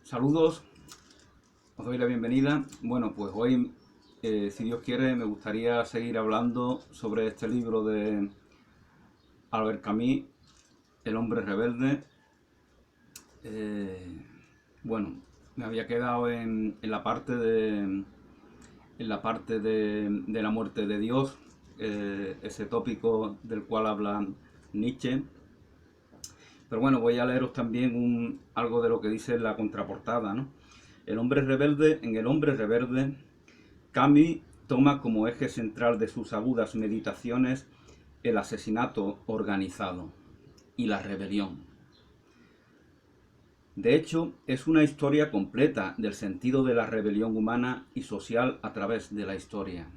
Saludos, os doy la bienvenida. Bueno, pues hoy, si Dios quiere, me gustaría seguir hablando sobre este libro de Albert Camus, El hombre rebelde. Bueno, me había quedado en la parte de la muerte de Dios, ese tópico del cual habla Nietzsche. Pero bueno, voy a leeros también algo de lo que dice la contraportada, ¿no? El hombre rebelde, en El hombre rebelde, Camus toma como eje central de sus agudas meditaciones el asesinato organizado y la rebelión. De hecho, es una historia completa del sentido de la rebelión humana y social a través de la historia.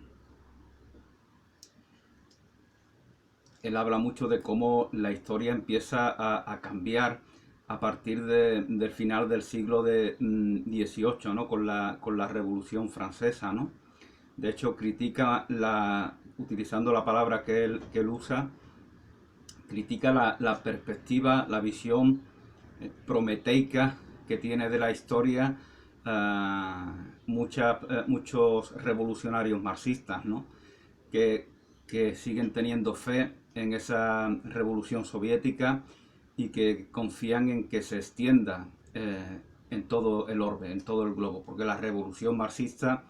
Él habla mucho de cómo la historia empieza a cambiar a partir del final del siglo XVIII, ¿no? con la Revolución Francesa, ¿no? De hecho, critica, utilizando la palabra que él usa, critica la perspectiva, la visión prometeica que tiene de la historia muchos revolucionarios marxistas, ¿no? que siguen teniendo fe en esa revolución soviética y que confían en que se extienda en todo el orbe, en todo el globo, porque la revolución marxista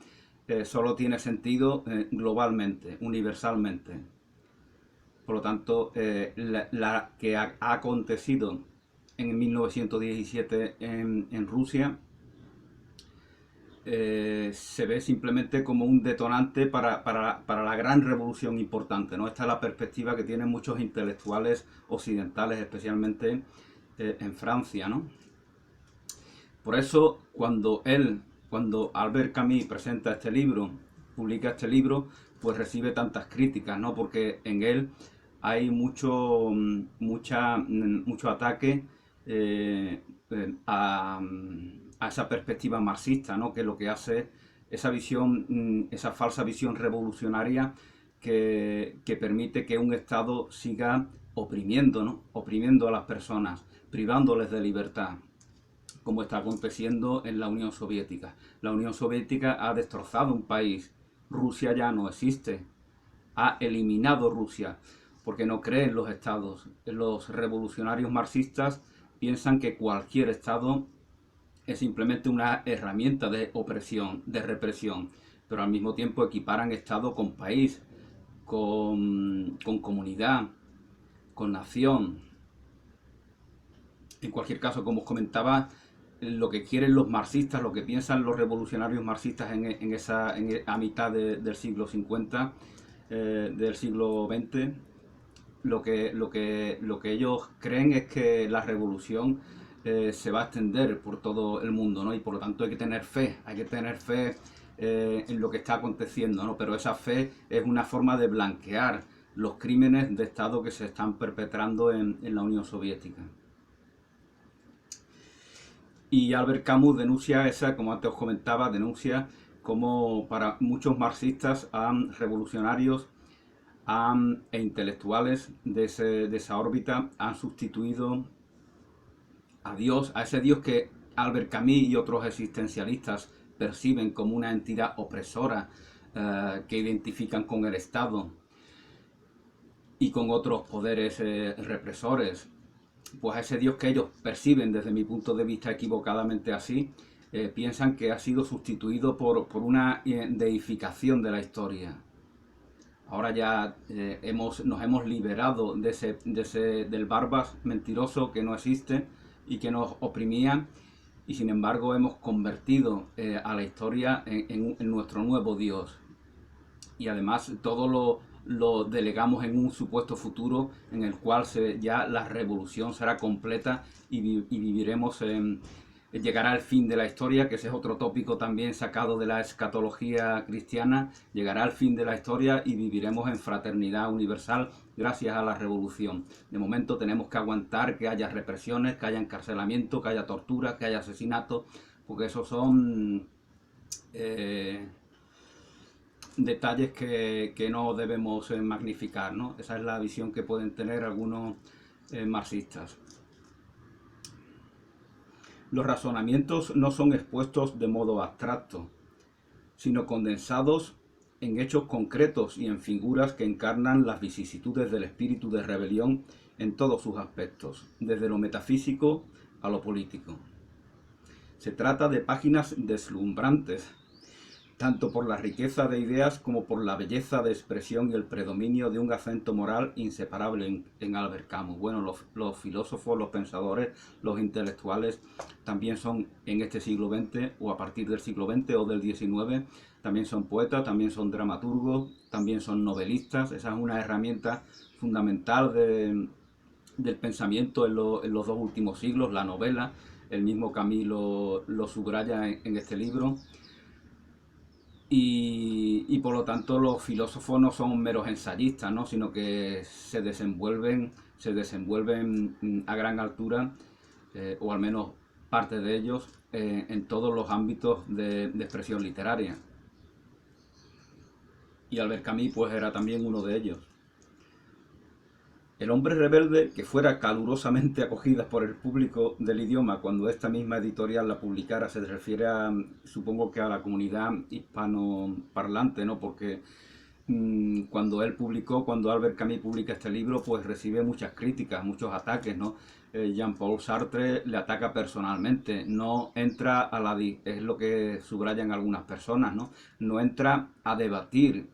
solo tiene sentido globalmente, universalmente. Por lo tanto, la que ha acontecido en 1917 en Rusia se ve simplemente como un detonante para la gran revolución importante, ¿no? Esta es la perspectiva que tienen muchos intelectuales occidentales, especialmente en Francia, ¿no? Por eso, cuando Albert Camus presenta este libro, publica este libro, pues recibe tantas críticas, ¿no? Porque en él hay mucho ataque eh, a esa perspectiva marxista, ¿no? Que lo que hace esa visión, esa falsa visión revolucionaria que permite que un Estado siga oprimiendo, ¿no? Oprimiendo a las personas, privándoles de libertad, como está aconteciendo en la Unión Soviética. La Unión Soviética ha destrozado un país. Rusia ya no existe. Ha eliminado Rusia porque no cree en los estados. Los revolucionarios marxistas piensan que cualquier estado es simplemente una herramienta de opresión, de represión, pero al mismo tiempo equiparan estado con país, con comunidad, con nación. En cualquier caso, como os comentaba, lo que quieren los marxistas, lo que piensan los revolucionarios marxistas a mitad del siglo 50, del siglo 20, lo que ellos creen es que la revolución se va a extender por todo el mundo, ¿no? Y por lo tanto hay que tener fe en lo que está aconteciendo, ¿no? Pero esa fe es una forma de blanquear los crímenes de Estado que se están perpetrando en la Unión Soviética. Y Albert Camus denuncia como antes os comentaba, denuncia como para muchos marxistas, revolucionarios e intelectuales de esa órbita han sustituido a Dios, a ese Dios que Albert Camus y otros existencialistas perciben como una entidad opresora que identifican con el Estado y con otros poderes represores. Pues a ese Dios que ellos perciben, desde mi punto de vista equivocadamente así, piensan que ha sido sustituido por una deificación de la historia. Ahora ya nos hemos liberado del Barbas mentiroso que no existe y que nos oprimía, y sin embargo hemos convertido a la historia en nuestro nuevo Dios. Y además todo lo delegamos en un supuesto futuro en el cual ya la revolución será completa y viviremos llegará el fin de la historia, que ese es otro tópico también sacado de la escatología cristiana. Llegará el fin de la historia y viviremos en fraternidad universal gracias a la revolución. De momento tenemos que aguantar que haya represiones, que haya encarcelamiento, que haya tortura, que haya asesinatos, porque esos son detalles que no debemos magnificar, ¿no? Esa es la visión que pueden tener algunos marxistas. Los razonamientos no son expuestos de modo abstracto, sino condensados en hechos concretos y en figuras que encarnan las vicisitudes del espíritu de rebelión en todos sus aspectos, desde lo metafísico a lo político. Se trata de páginas deslumbrantes, tanto por la riqueza de ideas como por la belleza de expresión y el predominio de un acento moral inseparable en Albert Camus. Bueno, los filósofos, los pensadores, los intelectuales también son en este siglo XX o a partir del siglo XX o del XIX, también son poetas, también son dramaturgos, también son novelistas. Esa es una herramienta fundamental del pensamiento en los dos últimos siglos, la novela. El mismo Camus lo subraya en este libro. Y por lo tanto los filósofos no son meros ensayistas, ¿no? Sino que se desenvuelven a gran altura, o al menos parte de ellos, en todos los ámbitos de expresión literaria. Y Albert Camus pues era también uno de ellos. El hombre rebelde, que fuera calurosamente acogida por el público del idioma cuando esta misma editorial la publicara, se refiere supongo que a la comunidad hispanoparlante, ¿no? Porque cuando Albert Camus publica este libro, pues recibe muchas críticas, muchos ataques, ¿no? Jean-Paul Sartre le ataca personalmente, no entra es lo que subrayan algunas personas, ¿no? No entra a debatir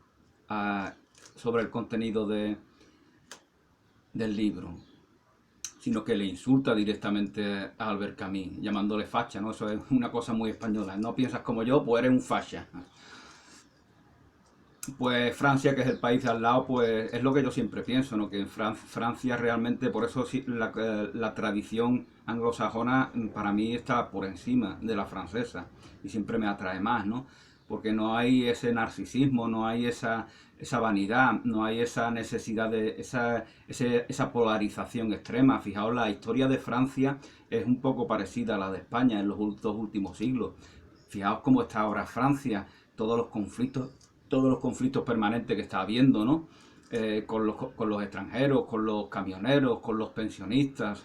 sobre el contenido del libro, sino que le insulta directamente a Albert Camus, llamándole facha, ¿no? Eso es una cosa muy española. No piensas como yo, pues eres un facha. Pues Francia, que es el país de al lado, pues es lo que yo siempre pienso, ¿no? Que en Francia realmente, por eso la tradición anglosajona para mí está por encima de la francesa y siempre me atrae más, ¿no? Porque no hay ese narcisismo, no hay esa vanidad, no hay esa necesidad de esa polarización extrema. Fijaos, la historia de Francia es un poco parecida a la de España en los dos últimos siglos. Fijaos cómo está ahora Francia, todos los conflictos permanentes que está habiendo, ¿no? Con los extranjeros, con los camioneros, con los pensionistas.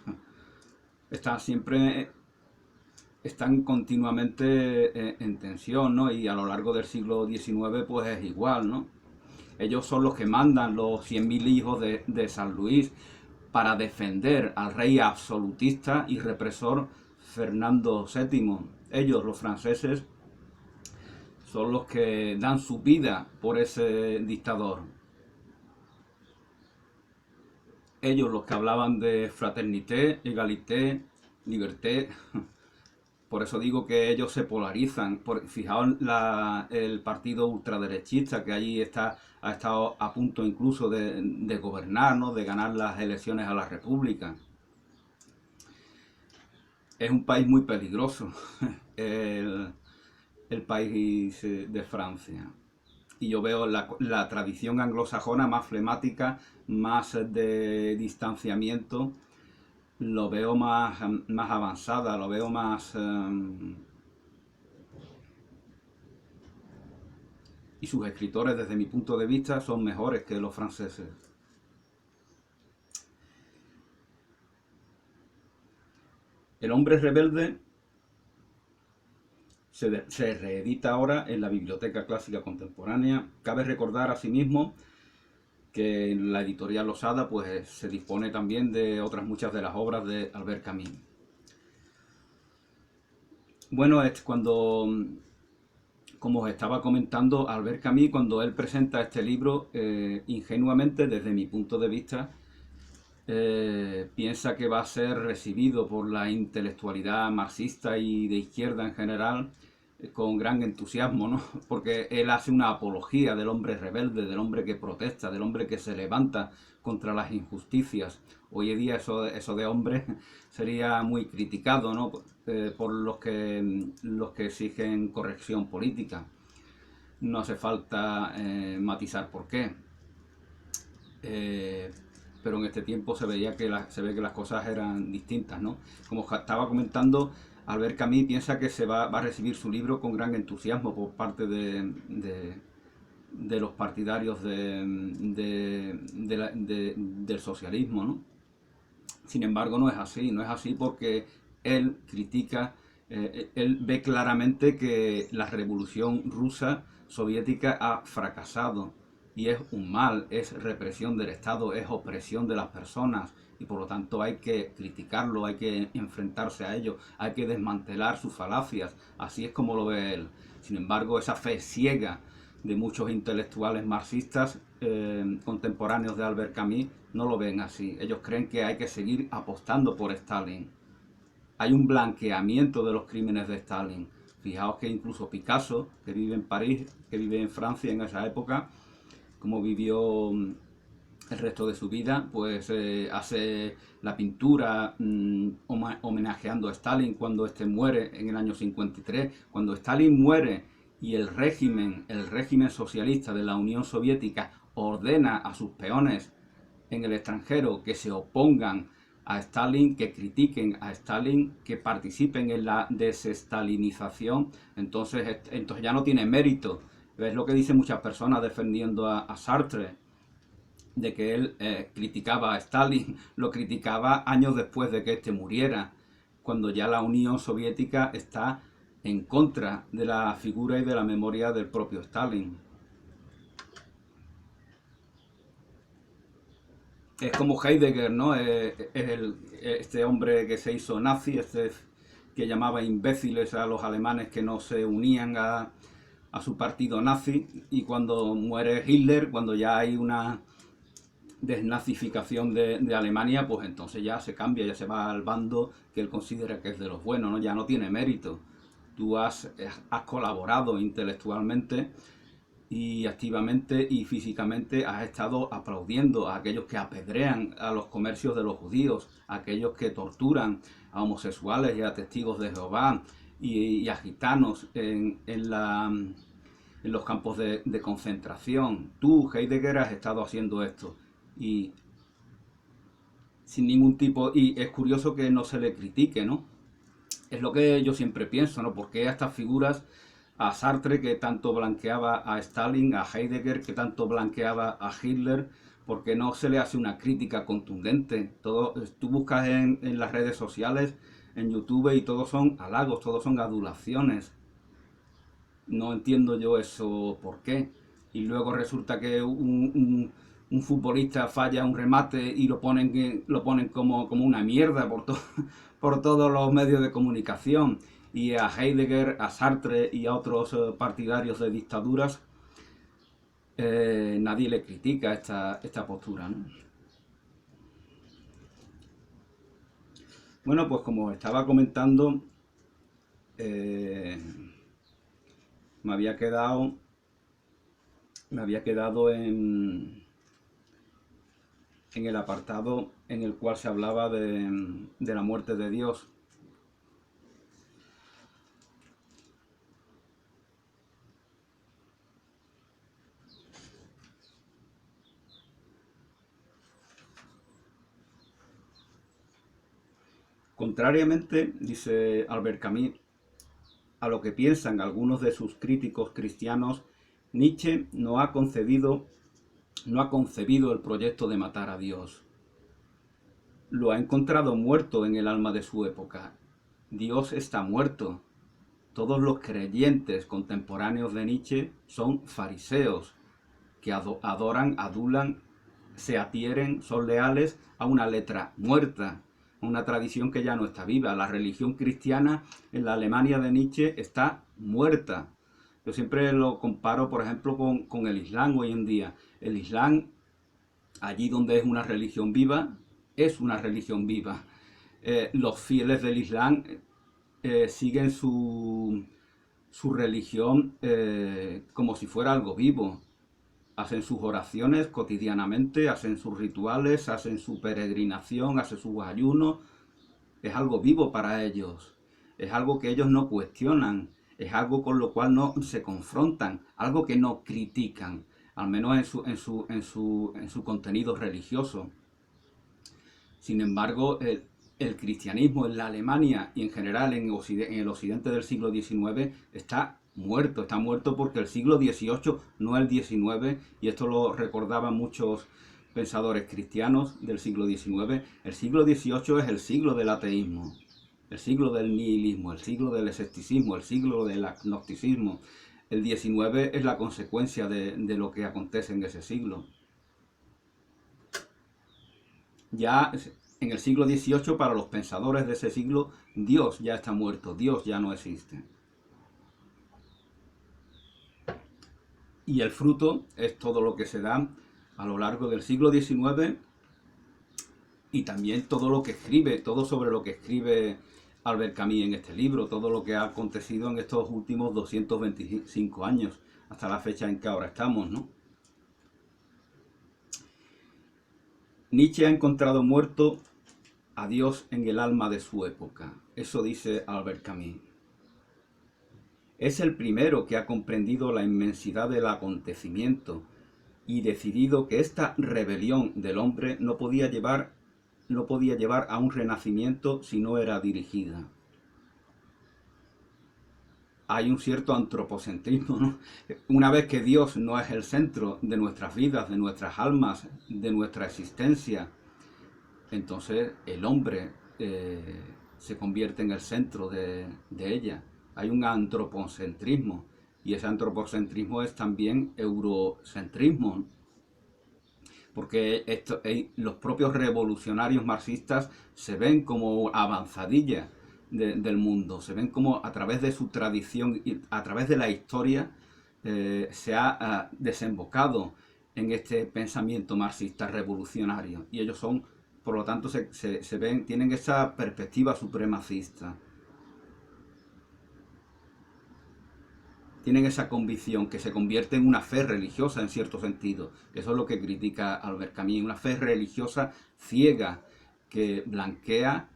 Están continuamente en tensión, ¿no? Y a lo largo del siglo XIX pues es igual, ¿no? Ellos son los que mandan los 100.000 hijos de San Luis para defender al rey absolutista y represor Fernando VII. Ellos, los franceses, son los que dan su vida por ese dictador. Ellos los que hablaban de fraternité, égalité, liberté. Por eso digo que ellos se polarizan. Fijaos el partido ultraderechista que allí ha estado a punto incluso de gobernar, ¿no? De ganar las elecciones a la República. Es un país muy peligroso, el país de Francia. Y yo veo la tradición anglosajona más flemática, más de distanciamiento, lo veo más avanzada, lo veo más... y sus escritores, desde mi punto de vista, son mejores que los franceses. El hombre rebelde se reedita ahora en la Biblioteca Clásica Contemporánea. Cabe recordar asimismo que en la editorial Losada pues se dispone también de otras muchas de las obras de Albert Camus. Bueno, como os estaba comentando, Albert Camus, cuando él presenta este libro, ingenuamente, desde mi punto de vista, piensa que va a ser recibido por la intelectualidad marxista y de izquierda en general con gran entusiasmo, ¿no? Porque él hace una apología del hombre rebelde, del hombre que protesta, del hombre que se levanta contra las injusticias. Hoy en día eso de hombre sería muy criticado, ¿no? Por los que exigen corrección política. No hace falta matizar por qué. Pero en este tiempo se ve que las cosas eran distintas, ¿no? Como estaba comentando, Albert Camus piensa que va a recibir su libro con gran entusiasmo por parte de los partidarios del socialismo, ¿no? Sin embargo, no es así porque él critica, él ve claramente que la revolución rusa soviética ha fracasado y es un mal, es represión del Estado, es opresión de las personas y por lo tanto hay que criticarlo, hay que enfrentarse a ello, hay que desmantelar sus falacias, así es como lo ve él. Sin embargo, esa fe ciega de muchos intelectuales marxistas contemporáneos de Albert Camus no lo ven así. Ellos creen que hay que seguir apostando por Stalin. Hay un blanqueamiento de los crímenes de Stalin. Fijaos que incluso Picasso, que vive en París, que vive en Francia en esa época, como vivió el resto de su vida, pues hace la pintura homenajeando a Stalin cuando este muere en el año 53. Cuando Stalin muere y el régimen socialista de la Unión Soviética ordena a sus peones en el extranjero que se opongan a Stalin, que critiquen a Stalin, que participen en la desestalinización, entonces ya no tiene mérito. Es lo que dicen muchas personas defendiendo a Sartre, de que él criticaba a Stalin, lo criticaba años después de que éste muriera, cuando ya la Unión Soviética está en contra de la figura y de la memoria del propio Stalin. Es como Heidegger, ¿no? Este hombre que se hizo nazi, que llamaba imbéciles a los alemanes que no se unían a su partido nazi, y cuando muere Hitler, cuando ya hay una desnazificación de Alemania, pues entonces ya se cambia, ya se va al bando que él considera que es de los buenos, ¿no? Ya no tiene mérito. Tú has colaborado intelectualmente y activamente y físicamente, has estado aplaudiendo a aquellos que apedrean a los comercios de los judíos, a aquellos que torturan a homosexuales y a testigos de Jehová y a gitanos en los campos de concentración. Tú, Heidegger, has estado haciendo esto y sin ningún tipo, y es curioso que no se le critique, ¿no? Es lo que yo siempre pienso, ¿no? Porque a estas figuras, a Sartre, que tanto blanqueaba a Stalin, a Heidegger, que tanto blanqueaba a Hitler, porque no se le hace una crítica contundente. Tú buscas en las redes sociales, en YouTube, y todos son halagos, todos son adulaciones. No entiendo yo eso por qué. Y luego resulta que un futbolista falla un remate y lo ponen como una mierda por todos los medios de comunicación. Y a Heidegger, a Sartre y a otros partidarios de dictaduras, nadie le critica esta postura, ¿no? Bueno, pues como estaba comentando, me había quedado en el apartado en el cual se hablaba de la muerte de Dios. Contrariamente, dice Albert Camus, a lo que piensan algunos de sus críticos cristianos, Nietzsche no ha concebido el proyecto de matar a Dios. Lo ha encontrado muerto en el alma de su época. Dios está muerto. Todos los creyentes contemporáneos de Nietzsche son fariseos, que adoran, adulan, se adhieren, son leales a una letra muerta, una tradición que ya no está viva. La religión cristiana en la Alemania de Nietzsche está muerta. Yo siempre lo comparo, por ejemplo, con el Islam hoy en día. El Islam, allí donde es una religión viva, es una religión viva. Los fieles del Islam siguen su religión como si fuera algo vivo. Hacen sus oraciones cotidianamente, hacen sus rituales, hacen su peregrinación, hacen sus ayunos. Es algo vivo para ellos. Es algo que ellos no cuestionan. Es algo con lo cual no se confrontan. Algo que no critican. Al menos en su contenido religioso. Sin embargo, el cristianismo en la Alemania y en general en el occidente del siglo XIX está muerto porque el siglo XVIII no el XIX, y esto lo recordaban muchos pensadores cristianos del siglo XIX, el siglo XVIII es el siglo del ateísmo. el siglo del nihilismo, el siglo del escepticismo, el siglo del agnosticismo. El XIX es la consecuencia de lo que acontece en ese siglo. Ya en el siglo XVIII, para los pensadores de ese siglo, Dios ya está muerto, Dios ya no existe. Y el fruto es todo lo que se da a lo largo del siglo XIX y también todo lo que escribe, todo sobre lo que escribe Albert Camus en este libro, todo lo que ha acontecido en estos últimos 225 años, hasta la fecha en que ahora estamos, ¿no? Nietzsche ha encontrado muerto a Dios en el alma de su época. Eso dice Albert Camus. Es el primero que ha comprendido la inmensidad del acontecimiento y decidido que esta rebelión del hombre no podía llevar a un renacimiento si no era dirigida. Hay un cierto antropocentrismo, ¿no? Una vez que Dios no es el centro de nuestras vidas, de nuestras almas, de nuestra existencia, entonces el hombre se convierte en el centro de ella. Hay un antropocentrismo, y ese antropocentrismo es también eurocentrismo, porque los propios revolucionarios marxistas se ven como avanzadillas del mundo, se ven como a través de su tradición y a través de la historia se ha desembocado en este pensamiento marxista revolucionario, y ellos son, por lo tanto, tienen esa perspectiva supremacista. Tienen esa convicción que se convierte en una fe religiosa en cierto sentido. Eso es lo que critica Albert Camus, una fe religiosa ciega que blanquea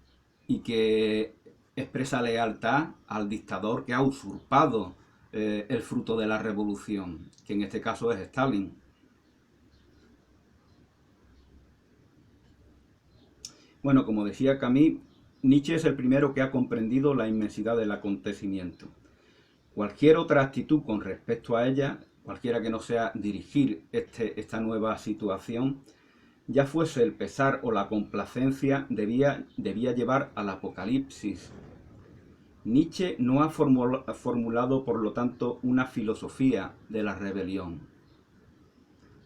y que expresa lealtad al dictador que ha usurpado el fruto de la revolución, que en este caso es Stalin. Bueno, como decía Camus, Nietzsche es el primero que ha comprendido la inmensidad del acontecimiento. Cualquier otra actitud con respecto a ella, cualquiera que no sea dirigir esta nueva situación, ya fuese el pesar o la complacencia, debía llevar al apocalipsis. Nietzsche no ha formulado, por lo tanto, una filosofía de la rebelión,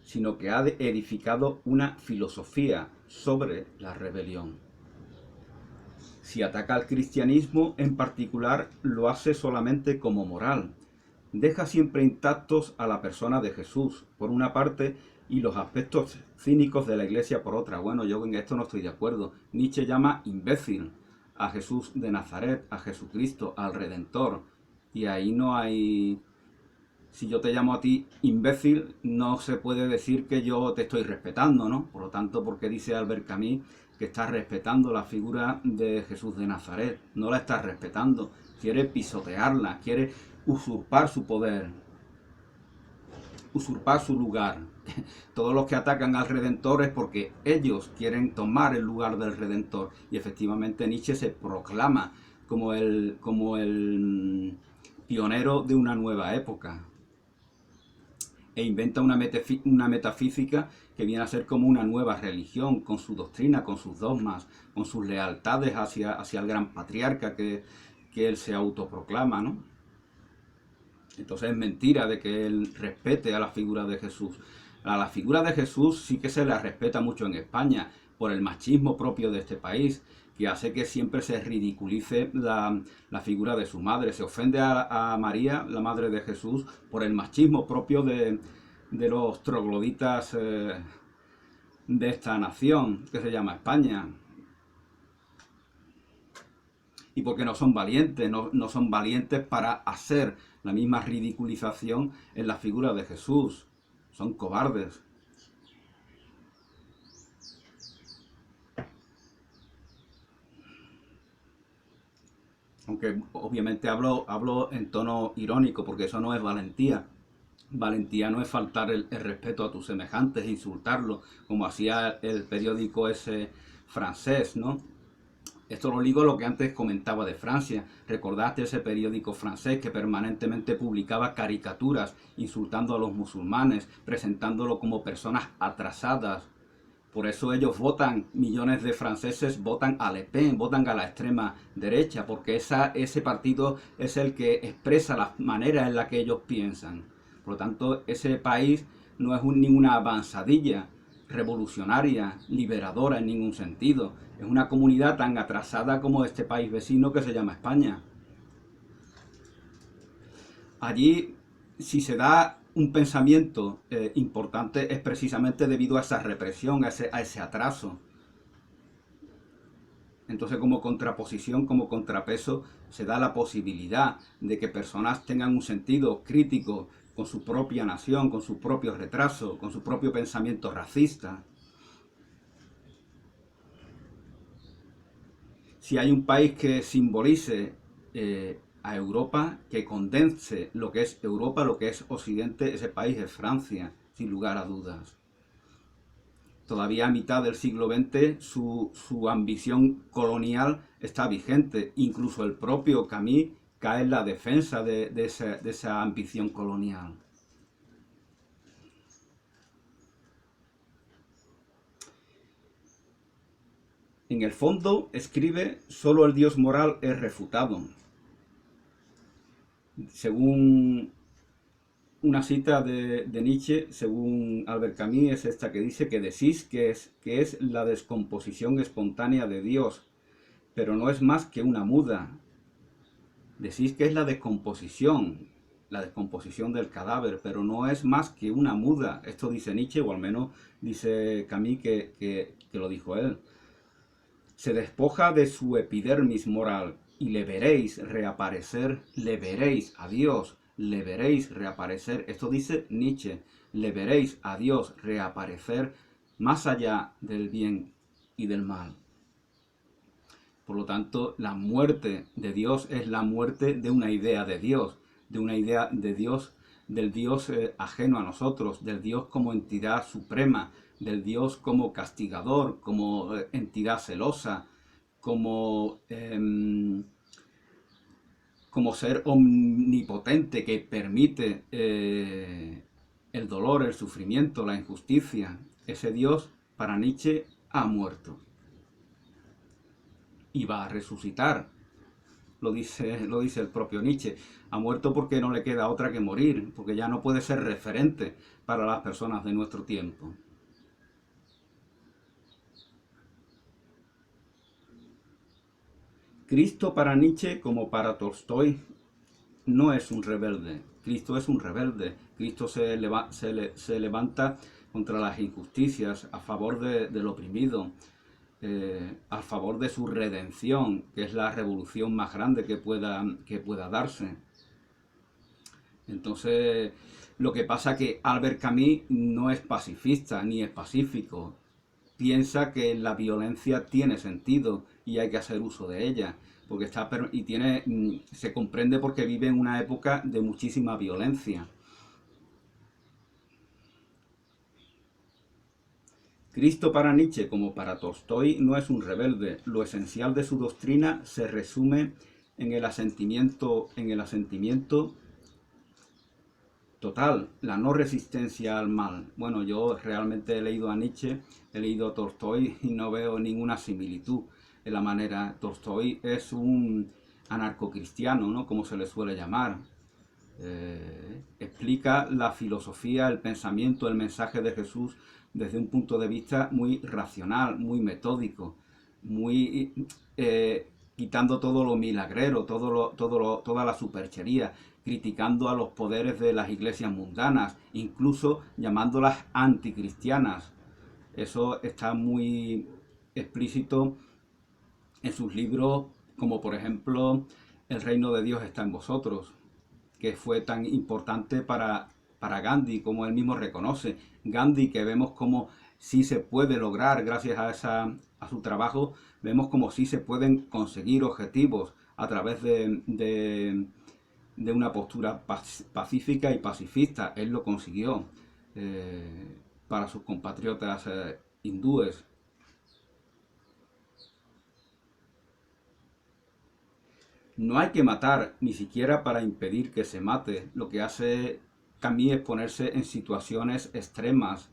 sino que ha edificado una filosofía sobre la rebelión. Si ataca al cristianismo en particular, lo hace solamente como moral. Deja siempre intactos a la persona de Jesús, por una parte, y los aspectos cínicos de la Iglesia por otra. Bueno, yo en esto no estoy de acuerdo. Nietzsche llama imbécil a Jesús de Nazaret, a Jesucristo, al Redentor. Y ahí no hay... Si yo te llamo a ti imbécil, no se puede decir que yo te estoy respetando, ¿no? Por lo tanto, porque dice Albert Camus que está respetando la figura de Jesús de Nazaret? No la está respetando, quiere pisotearla, quiere usurpar su poder, usurpar su lugar. Todos los que atacan al Redentor es porque ellos quieren tomar el lugar del Redentor. Y efectivamente Nietzsche se proclama como el pionero de una nueva época. E inventa una metafísica que viene a ser como una nueva religión, con su doctrina, con sus dogmas, con sus lealtades hacia el gran patriarca que él se autoproclama, ¿no? Entonces es mentira de que él respete a la figura de Jesús. A la figura de Jesús sí que se la respeta mucho en España, por el machismo propio de este país, que hace que siempre se ridiculice la figura de su madre. Se ofende a María, la madre de Jesús, por el machismo propio de los trogloditas de esta nación, que se llama España. Y porque no son valientes, no son valientes para hacer la misma ridiculización en la figura de Jesús. Son cobardes. Aunque obviamente hablo en tono irónico, porque eso no es valentía. Valentía no es faltar el respeto a tus semejantes, insultarlos, como hacía el periódico ese francés, ¿no? Esto lo ligo a lo que antes comentaba de Francia. ¿Recordaste ese periódico francés que permanentemente publicaba caricaturas insultando a los musulmanes, presentándolo como personas atrasadas Por eso ellos votan, millones de franceses votan a Le Pen, votan a la extrema derecha, porque ese partido es el que expresa la manera en la que ellos piensan. Por lo tanto, ese país no es ninguna avanzadilla revolucionaria, liberadora en ningún sentido. Es una comunidad tan atrasada como este país vecino que se llama España. Allí, si se da un pensamiento importante, es precisamente debido a esa represión, a ese atraso. Entonces, como contraposición, como contrapeso, se da la posibilidad de que personas tengan un sentido crítico con su propia nación, con su propio retraso, con su propio pensamiento racista. Si hay un país que simbolice a Europa, que condense lo que es Europa, lo que es Occidente, ese país es Francia, sin lugar a dudas. Todavía a mitad del siglo XX su ambición colonial está vigente. Incluso el propio Camus cae en la defensa de esa ambición colonial. En el fondo, escribe, solo el Dios moral es refutado. Según una cita de Nietzsche, según Albert Camus, es esta que dice que decís que es la descomposición espontánea de Dios, pero no es más que una muda. Decís que es la descomposición del cadáver, pero no es más que una muda. Esto dice Nietzsche, o al menos dice Camus que lo dijo él. Se despoja de su epidermis moral y le veréis reaparecer, le veréis a Dios, le veréis reaparecer. Esto dice Nietzsche, le veréis a Dios reaparecer más allá del bien y del mal. Por lo tanto, la muerte de Dios es la muerte de una idea de Dios, del Dios ajeno a nosotros, del Dios como entidad suprema, del Dios como castigador, como entidad celosa, como ser omnipotente que permite el dolor, el sufrimiento, la injusticia. Ese Dios, para Nietzsche, ha muerto. Y va a resucitar. Lo dice el propio Nietzsche. Ha muerto porque no le queda otra que morir, porque ya no puede ser referente para las personas de nuestro tiempo. Cristo para Nietzsche, como para Tolstoy, no es un rebelde. Cristo es un rebelde. Cristo se levanta contra las injusticias, a favor del oprimido, a favor de su redención, que es la revolución más grande que pueda darse. Entonces, lo que pasa es que Albert Camus no es pacifista ni es pacífico. Piensa que la violencia tiene sentido y hay que hacer uso de ella, porque se comprende porque vive en una época de muchísima violencia. Cristo para Nietzsche, como para Tolstoy, no es un rebelde. Lo esencial de su doctrina se resume en el asentimiento total, la no resistencia al mal. Bueno, yo realmente he leído a Nietzsche, he leído a Tolstoy y no veo ninguna similitud en la manera. Tolstoy es un anarcocristiano, ¿no? Como se le suele llamar. Explica la filosofía, el pensamiento, el mensaje de Jesús desde un punto de vista muy racional, muy metódico, muy quitando todo lo milagrero, toda la superchería, criticando a los poderes de las iglesias mundanas, incluso llamándolas anticristianas. Eso está muy explícito en sus libros, como por ejemplo El reino de Dios está en vosotros, que fue tan importante para Gandhi, como él mismo reconoce. Gandhi, que vemos como sí se puede lograr gracias a su trabajo, vemos como sí se pueden conseguir objetivos a través de una postura pacífica y pacifista. Él lo consiguió para sus compatriotas hindúes. No hay que matar, ni siquiera para impedir que se mate. Lo que hace Camus es ponerse en situaciones extremas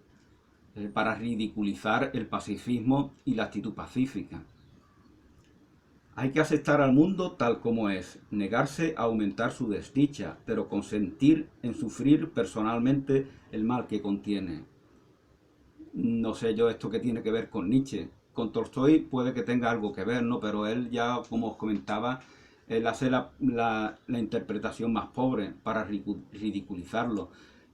para ridiculizar el pacifismo y la actitud pacífica. Hay que aceptar al mundo tal como es, negarse a aumentar su desdicha, pero consentir en sufrir personalmente el mal que contiene. No sé yo esto que tiene que ver con Nietzsche. Con Tolstoy puede que tenga algo que ver, ¿no? Pero él ya, como os comentaba, él hace la interpretación más pobre para ridiculizarlo.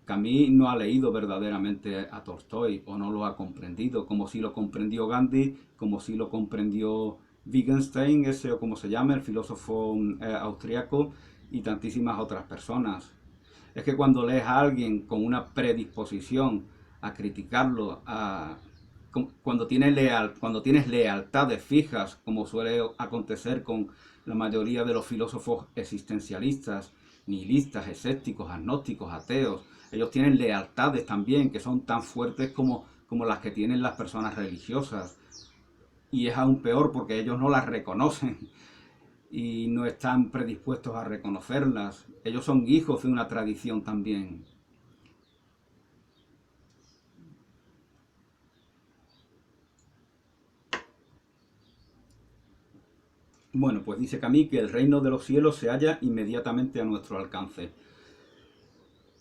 Camus no ha leído verdaderamente a Tolstoy o no lo ha comprendido, como si lo comprendió Gandhi, como si lo comprendió Wittgenstein, ese o como se llama, el filósofo austriaco, y tantísimas otras personas. Es que cuando lees a alguien con una predisposición a criticarlo, cuando tienes lealtades fijas, como suele acontecer con la mayoría de los filósofos existencialistas, nihilistas, escépticos, agnósticos, ateos, ellos tienen lealtades también que son tan fuertes como las que tienen las personas religiosas. Y es aún peor porque ellos no las reconocen y no están predispuestos a reconocerlas. Ellos son hijos de una tradición también. Bueno, pues dice Camus que el reino de los cielos se halla inmediatamente a nuestro alcance.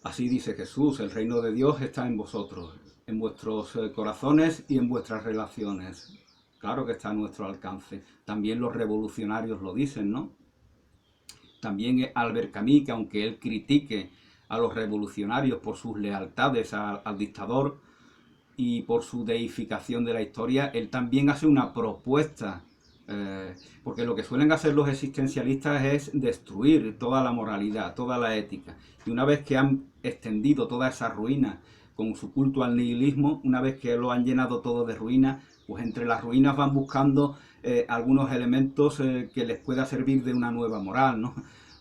Así dice Jesús, el reino de Dios está en vosotros, en vuestros corazones y en vuestras relaciones. Claro que está a nuestro alcance. También los revolucionarios lo dicen, ¿no? También Albert Camus, que aunque él critique a los revolucionarios por sus lealtades al dictador y por su deificación de la historia, él también hace una propuesta, porque lo que suelen hacer los existencialistas es destruir toda la moralidad, toda la ética. Y una vez que han extendido toda esa ruina con su culto al nihilismo, una vez que lo han llenado todo de ruina, pues entre las ruinas van buscando algunos elementos que les pueda servir de una nueva moral, ¿no?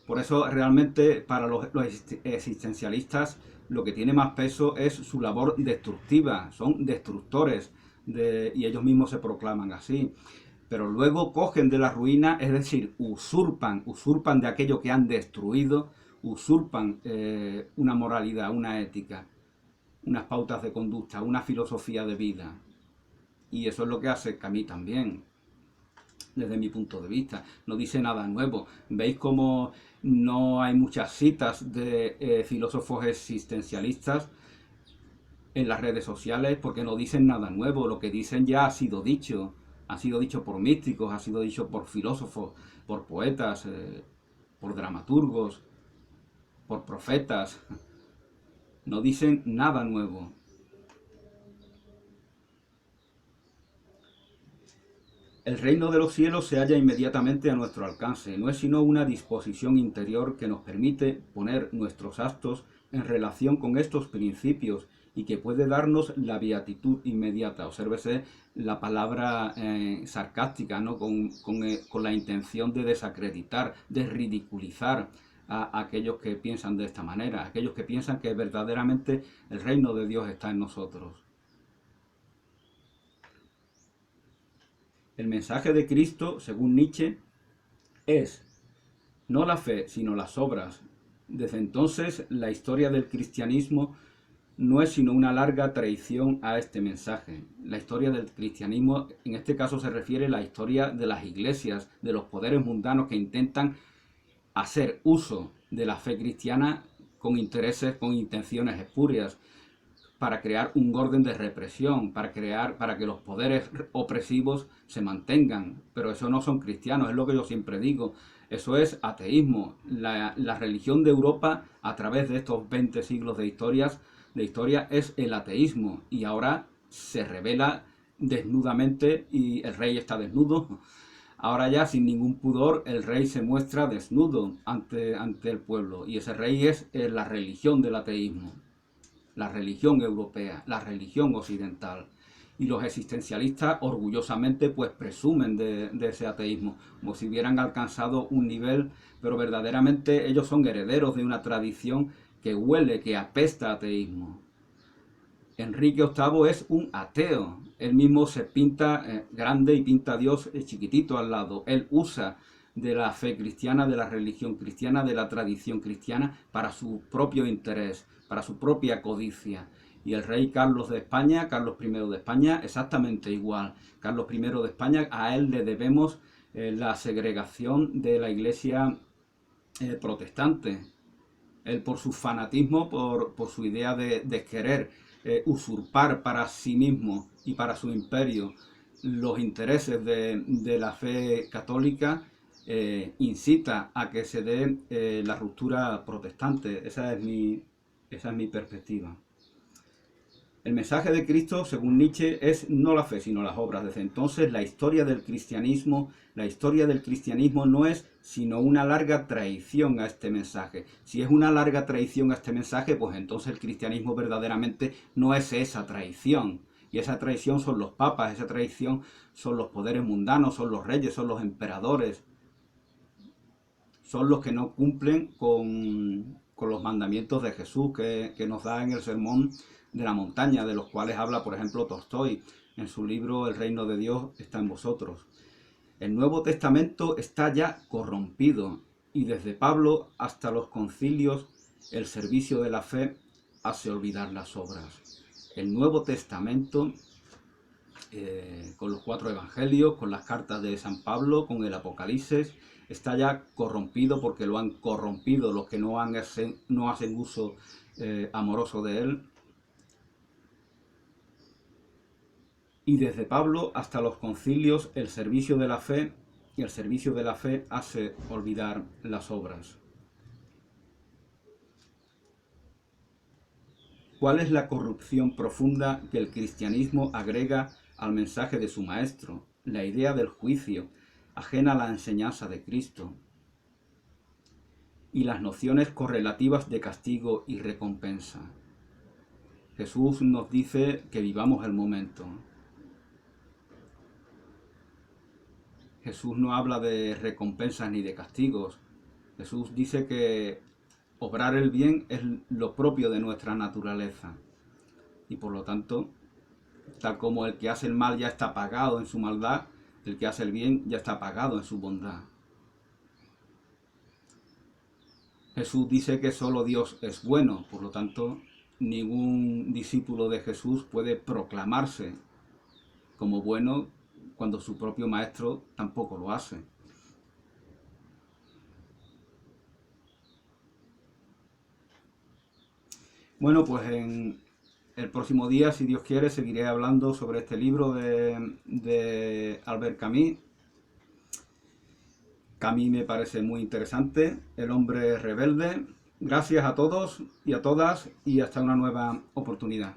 Por eso realmente para los existencialistas lo que tiene más peso es su labor destructiva, son destructores y ellos mismos se proclaman así. Pero luego cogen de la ruina, es decir, usurpan de aquello que han destruido, usurpan una moralidad, una ética, unas pautas de conducta, una filosofía de vida. Y eso es lo que hace Camus también, desde mi punto de vista. No dice nada nuevo. ¿Veis cómo no hay muchas citas de filósofos existencialistas en las redes sociales? Porque no dicen nada nuevo. Lo que dicen ya ha sido dicho. Ha sido dicho por místicos, ha sido dicho por filósofos, por poetas, por dramaturgos, por profetas. No dicen nada nuevo. El reino de los cielos se halla inmediatamente a nuestro alcance. No es sino una disposición interior que nos permite poner nuestros actos en relación con estos principios y que puede darnos la beatitud inmediata. Obsérvese la palabra sarcástica, ¿no? Con la intención de desacreditar, de ridiculizar a aquellos que piensan de esta manera, aquellos que piensan que verdaderamente el reino de Dios está en nosotros. El mensaje de Cristo, según Nietzsche, es no la fe, sino las obras. Desde entonces, la historia del cristianismo no es sino una larga traición a este mensaje. La historia del cristianismo, en este caso se refiere a la historia de las iglesias, de los poderes mundanos que intentan hacer uso de la fe cristiana con intereses, con intenciones espurias, para crear un orden de represión, para que los poderes opresivos se mantengan. Pero eso no son cristianos, es lo que yo siempre digo. Eso es ateísmo. La religión de Europa, a través de estos 20 siglos de historia, es el ateísmo. Y ahora se revela desnudamente y el rey está desnudo. Ahora ya sin ningún pudor el rey se muestra desnudo ante el pueblo. Y ese rey es la religión del ateísmo. La religión europea, la religión occidental. Y los existencialistas orgullosamente pues presumen de ese ateísmo, como si hubieran alcanzado un nivel, pero verdaderamente ellos son herederos de una tradición que huele, que apesta a ateísmo. Enrique VIII es un ateo, él mismo se pinta grande y pinta a Dios chiquitito al lado, él usa de la fe cristiana, de la religión cristiana, de la tradición cristiana para su propio interés, para su propia codicia. Y el rey Carlos de España, Carlos I de España, exactamente igual. Carlos I de España, a él le debemos la segregación de la iglesia protestante. Él por su fanatismo, por su idea de querer usurpar para sí mismo y para su imperio los intereses de la fe católica, incita a que se dé la ruptura protestante. Esa es mi perspectiva. El mensaje de Cristo, según Nietzsche, es no la fe, sino las obras. Desde entonces, la historia del cristianismo no es sino una larga traición a este mensaje. Si es una larga traición a este mensaje, pues entonces el cristianismo verdaderamente no es esa traición. Y esa traición son los papas, esa traición son los poderes mundanos, son los reyes, son los emperadores. Son los que no cumplen con los mandamientos de Jesús que nos da en el Sermón de la Montaña, de los cuales habla, por ejemplo, Tolstói en su libro El reino de Dios está en vosotros. El Nuevo Testamento está ya corrompido y desde Pablo hasta los concilios el servicio de la fe hace olvidar las obras. El Nuevo Testamento, con los 4 evangelios, con las cartas de San Pablo, con el Apocalipsis, está ya corrompido porque lo han corrompido los que no hacen uso amoroso de él. Y desde Pablo hasta los concilios el servicio de la fe hace olvidar las obras. ¿Cuál es la corrupción profunda que el cristianismo agrega al mensaje de su maestro? La idea del juicio, ajena a la enseñanza de Cristo, y las nociones correlativas de castigo y recompensa. Jesús nos dice que vivamos el momento. Jesús no habla de recompensas ni de castigos. Jesús dice que obrar el bien es lo propio de nuestra naturaleza. Y por lo tanto, tal como el que hace el mal ya está pagado en su maldad, el que hace el bien ya está pagado en su bondad. Jesús dice que solo Dios es bueno, por lo tanto, ningún discípulo de Jesús puede proclamarse como bueno cuando su propio maestro tampoco lo hace. Bueno, pues en el próximo día, si Dios quiere, seguiré hablando sobre este libro de Albert Camus. Camus me parece muy interesante, El hombre rebelde. Gracias a todos y a todas y hasta una nueva oportunidad.